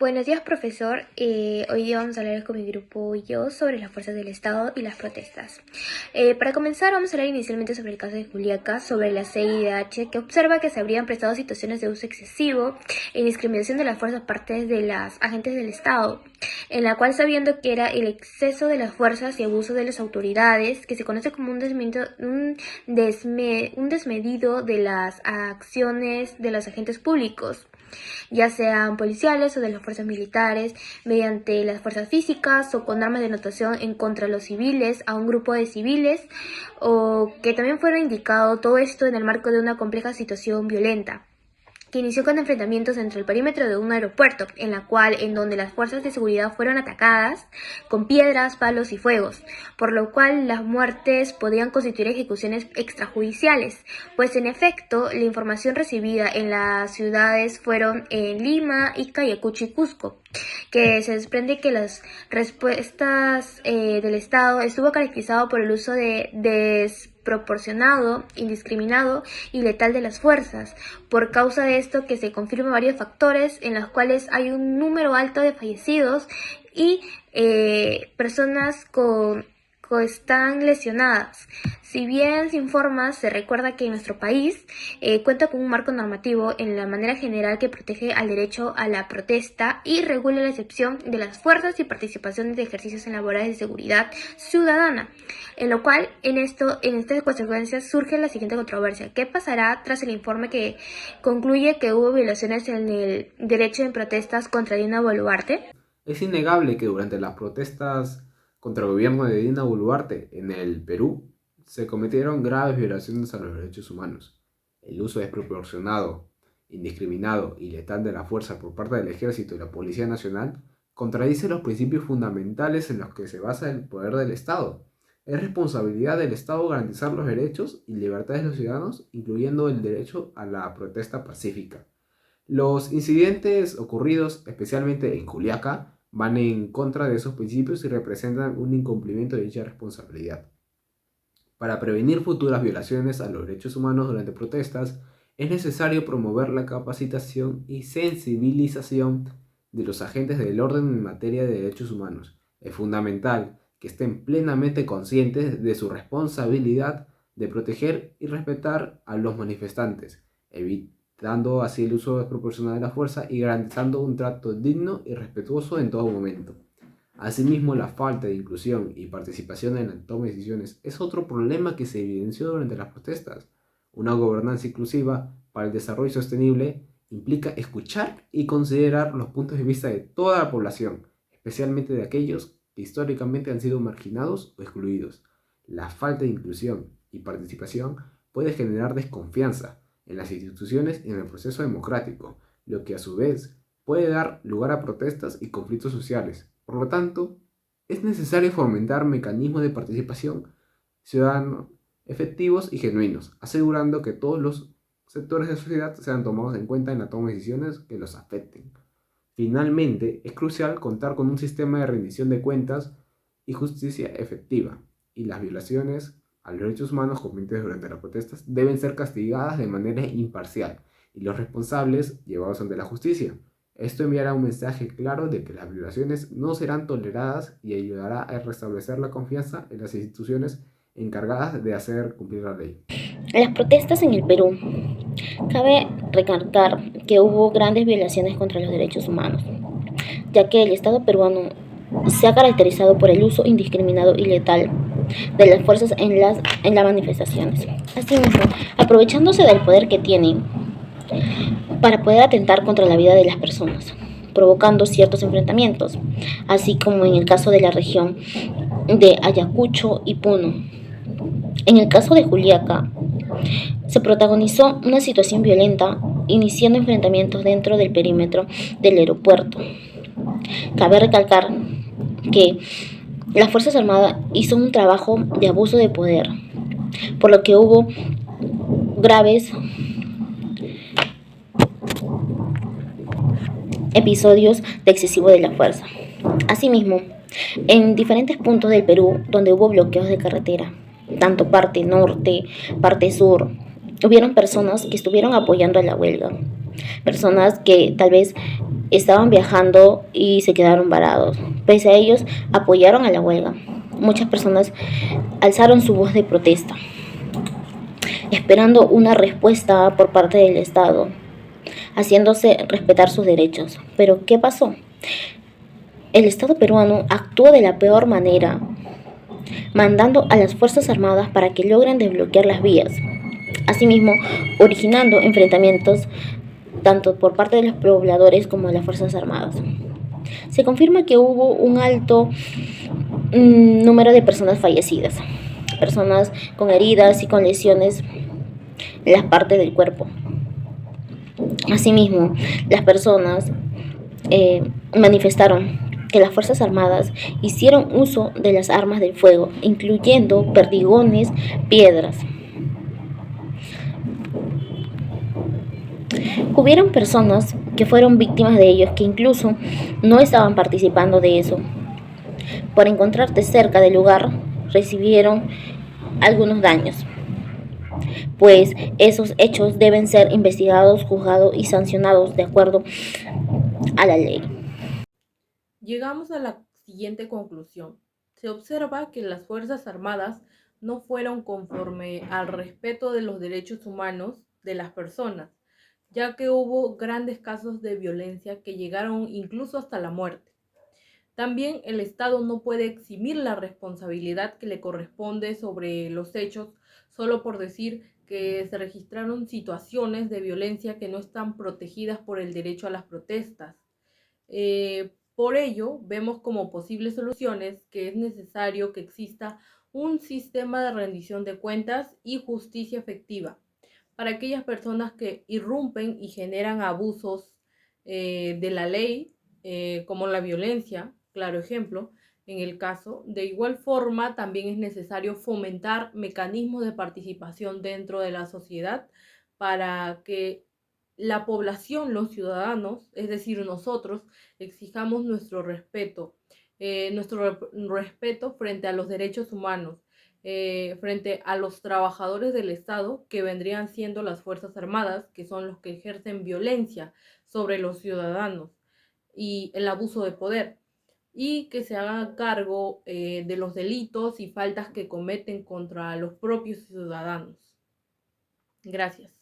Buenos días, profesor. Hoy día vamos a hablar con mi grupo y yo sobre las fuerzas del Estado y las protestas. Para comenzar, vamos a hablar inicialmente sobre el caso de Juliaca, sobre la CIDH, que observa que se habrían prestado situaciones de uso excesivo e discriminación de las fuerzas partes de las agentes del Estado, en la cual, sabiendo que era el exceso de las fuerzas y abuso de las autoridades, que se conoce como un desmedido de las acciones de los agentes públicos, ya sean policiales o de las fuerzas militares, mediante las fuerzas físicas o con armas de anotación en contra de los civiles, a un grupo de civiles, o que también fuera indicado todo esto en el marco de una compleja situación violenta que inició con enfrentamientos entre el perímetro de un aeropuerto, en donde las fuerzas de seguridad fueron atacadas con piedras, palos y fuegos, por lo cual las muertes podían constituir ejecuciones extrajudiciales, pues en efecto la información recibida en las ciudades fueron en Lima, Ica, Ayacucho y Cusco, que se desprende que las respuestas del Estado estuvo caracterizado por el uso de desproporcionado, indiscriminado y letal de las fuerzas. Por causa de esto que se confirman varios factores en los cuales hay un número alto de fallecidos y personas están lesionadas. Si bien se informa, se recuerda que nuestro país cuenta con un marco normativo en la manera general que protege al derecho a la protesta y regula la excepción de las fuerzas y participación de ejercicios en labores de seguridad ciudadana, en lo cual en estas consecuencias surge la siguiente controversia: ¿qué pasará tras el informe que concluye que hubo violaciones en el derecho en protestas contra Dina Boluarte? Es innegable que durante las protestas contra el gobierno de Dina Boluarte en el Perú se cometieron graves violaciones a los derechos humanos. El uso desproporcionado, indiscriminado y letal de la fuerza por parte del Ejército y la Policía Nacional contradice los principios fundamentales en los que se basa el poder del Estado. Es responsabilidad del Estado garantizar los derechos y libertades de los ciudadanos, incluyendo el derecho a la protesta pacífica. Los incidentes ocurridos, especialmente en Juliaca, van en contra de esos principios y representan un incumplimiento de dicha responsabilidad. Para prevenir futuras violaciones a los derechos humanos durante protestas, es necesario promover la capacitación y sensibilización de los agentes del orden en materia de derechos humanos. Es fundamental que estén plenamente conscientes de su responsabilidad de proteger y respetar a los manifestantes, evitando así el uso desproporcionado de la fuerza y garantizando un trato digno y respetuoso en todo momento. Asimismo, la falta de inclusión y participación en la toma de decisiones es otro problema que se evidenció durante las protestas. Una gobernanza inclusiva para el desarrollo sostenible implica escuchar y considerar los puntos de vista de toda la población, especialmente de aquellos que históricamente han sido marginados o excluidos. La falta de inclusión y participación puede generar desconfianza en las instituciones y en el proceso democrático, lo que a su vez puede dar lugar a protestas y conflictos sociales. Por lo tanto, es necesario fomentar mecanismos de participación ciudadana efectivos y genuinos, asegurando que todos los sectores de la sociedad sean tomados en cuenta en la toma de decisiones que los afecten. Finalmente, es crucial contar con un sistema de rendición de cuentas y justicia efectiva, y las violaciones a los derechos humanos cometidas durante las protestas deben ser castigadas de manera imparcial y los responsables llevados ante la justicia. Esto enviará un mensaje claro de que las violaciones no serán toleradas y ayudará a restablecer la confianza en las instituciones encargadas de hacer cumplir la ley. Las protestas en el Perú. Cabe recalcar que hubo grandes violaciones contra los derechos humanos, ya que el Estado peruano se ha caracterizado por el uso indiscriminado y letal de las fuerzas en las manifestaciones. Asimismo, aprovechándose del poder que tienen para poder atentar contra la vida de las personas, provocando ciertos enfrentamientos, así como en el caso de la región de Ayacucho y Puno. En el caso de Juliaca, se protagonizó una situación violenta, iniciando enfrentamientos dentro del perímetro del aeropuerto. Cabe recalcar que las Fuerzas Armadas hizo un trabajo de abuso de poder, por lo que hubo graves episodios de excesivo de la fuerza. Asimismo, en diferentes puntos del Perú donde hubo bloqueos de carretera, tanto parte norte, parte sur, hubieron personas que estuvieron apoyando a la huelga, personas que tal vez estaban viajando y se quedaron varados. Pese a ellos, apoyaron a la huelga. Muchas personas alzaron su voz de protesta, esperando una respuesta por parte del Estado, haciéndose respetar sus derechos. Pero, ¿qué pasó? El Estado peruano actuó de la peor manera, mandando a las Fuerzas Armadas para que logren desbloquear las vías, asimismo originando enfrentamientos tanto por parte de los pobladores como de las Fuerzas Armadas. Se confirma que hubo un alto número de personas fallecidas, personas con heridas y con lesiones en las partes del cuerpo. Asimismo, las personas manifestaron que las Fuerzas Armadas hicieron uso de las armas de fuego, incluyendo perdigones, piedras. Hubieron personas que fueron víctimas de ellos que incluso no estaban participando de eso. Por encontrarse cerca del lugar, recibieron algunos daños, pues esos hechos deben ser investigados, juzgados y sancionados de acuerdo a la ley. Llegamos a la siguiente conclusión. Se observa que las Fuerzas Armadas no fueron conforme al respeto de los derechos humanos de las personas, ya que hubo grandes casos de violencia que llegaron incluso hasta la muerte. También el Estado no puede eximir la responsabilidad que le corresponde sobre los hechos solo por decir que se registraron situaciones de violencia que no están protegidas por el derecho a las protestas. Por ello, vemos como posibles soluciones que es necesario que exista un sistema de rendición de cuentas y justicia efectiva para aquellas personas que irrumpen y generan abusos de la ley, como la violencia, claro ejemplo, en el caso. De igual forma, también es necesario fomentar mecanismos de participación dentro de la sociedad para que la población, los ciudadanos, es decir, nosotros, exijamos nuestro respeto frente a los derechos humanos, frente a los trabajadores del Estado, que vendrían siendo las Fuerzas Armadas, que son los que ejercen violencia sobre los ciudadanos y el abuso de poder, y que se hagan cargo de los delitos y faltas que cometen contra los propios ciudadanos. Gracias.